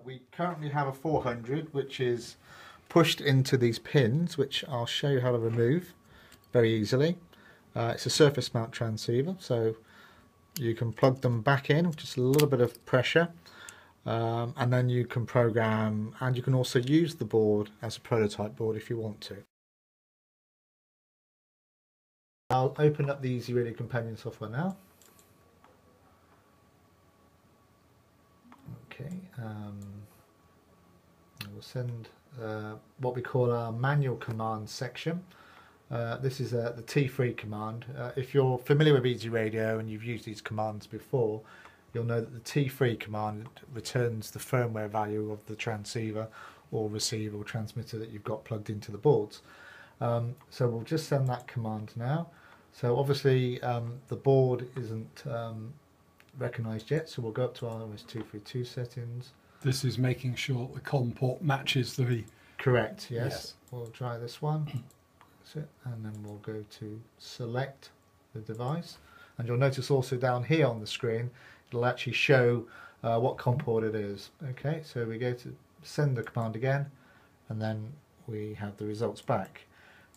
We currently have a 400 which is pushed into these pins, which I'll show you how to remove very easily. It's a surface mount transceiver, so you can plug them back in with just a little bit of pressure, and then you can program, and you can also use the board as a prototype board if you want to. I'll open up the easyRadio companion software now. Okay, we'll send what we call our manual command section. This is the T3 command. If you're familiar with easyRadio and you've used these commands before, you'll know that the T3 command returns the firmware value of the transceiver or receiver or transmitter that you've got plugged into the boards. So we'll just send that command now. So obviously the board isn't recognised yet, so we'll go up to our RS232 settings. This is making sure the COM port matches the... Correct, yes. We'll try this one. That's it. And then we'll go to select the device. And you'll notice also down here on the screen, it'll actually show what COM port it is. Okay, so we go to send the command again, and then we have the results back.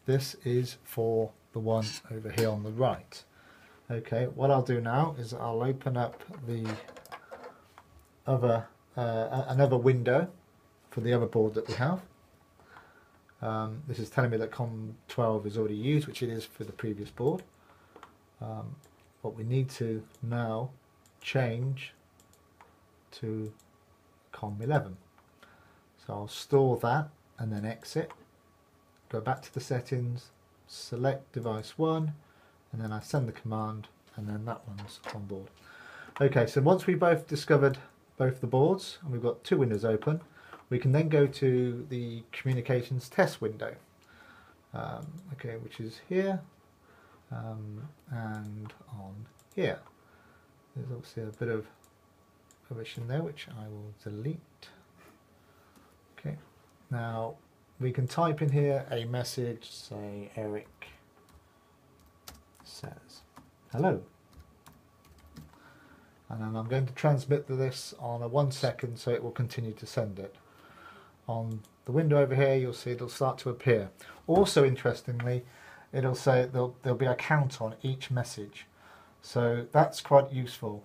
This is for the one over here on the right. Okay, what I'll do now is I'll open up the other another window for the other board that we have. This is telling me that COM12 is already used, which it is for the previous board. What we need to now change to COM11. So I'll store that and then exit, go back to the settings, select device 1, and then I send the command, and then that one's on board. Okay, so once we've both discovered both the boards and we've got two windows open, we can then go to the communications test window, okay, which is here and on here. There's obviously a bit of rubbish in there which I will delete. Okay, now we can type in here a message, say Eric says hello, and then I'm going to transmit this on a 1 second, so it will continue to send it. On the window over here, you'll see it'll start to appear. Also, interestingly, it'll say there'll be a count on each message, so that's quite useful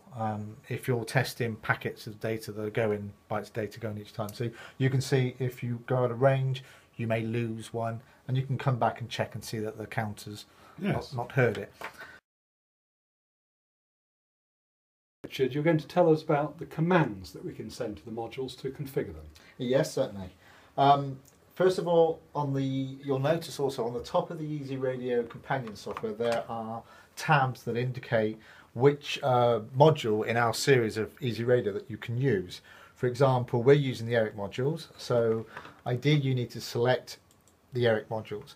if you're testing packets of data that are going, bytes of data going each time. So you can see if you go out of range, you may lose one, and you can come back and check and see that the counter's not heard it. Richard, you're going to tell us about the commands that we can send to the modules to configure them. Yes, certainly. First of all, you'll notice also on the top of the easyRadio companion software there are tabs that indicate which module in our series of easyRadio that you can use. For example, we're using the ERIC modules, so ideally you need to select the ERIC modules.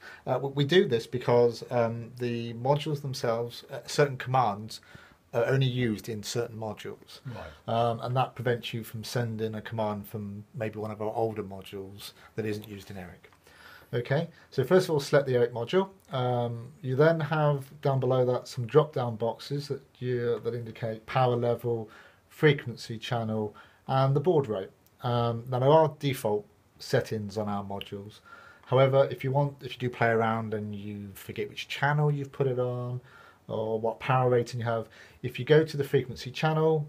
We do this because the modules themselves, certain commands are only used in certain modules, right. And that prevents you from sending a command from maybe one of our older modules that isn't used in ERIC. Okay, so first of all, select the ERIC module. You then have down below that some drop-down boxes that indicate power level, frequency channel, and the baud rate. Now there are default settings on our modules. However, if you do play around and you forget which channel you've put it on or what power rating you have, if you go to the frequency channel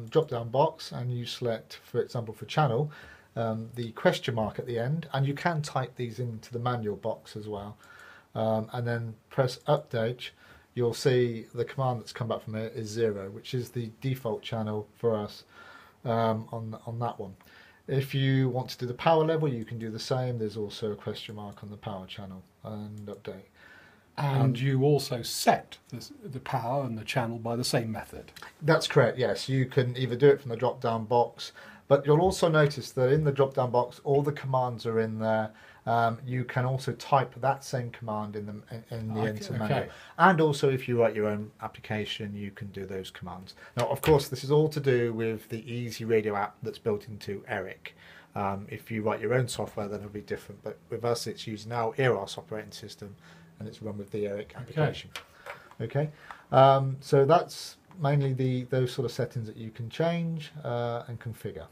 drop-down box and you select, for example, for channel, the question mark at the end, and you can type these into the manual box as well, and then press update, you'll see the command that's come back from it is 0, which is the default channel for us on that one. If you want to do the power level, you can do the same. There's also a question mark on the power channel, and update. And you also set the power and the channel by the same method. That's correct, yes. You can either do it from the drop-down box, but you'll also notice that in the drop-down box, all the commands are in there. You can also type that same command in the enter menu. And also, if you write your own application, you can do those commands. Now, of course, this is all to do with the easyRadio app that's built into ERIC. If you write your own software, then it'll be different. But with us, it's using our EROS operating system, and it's run with the ERIC application. Okay, so that's mainly those sort of settings that you can change and configure.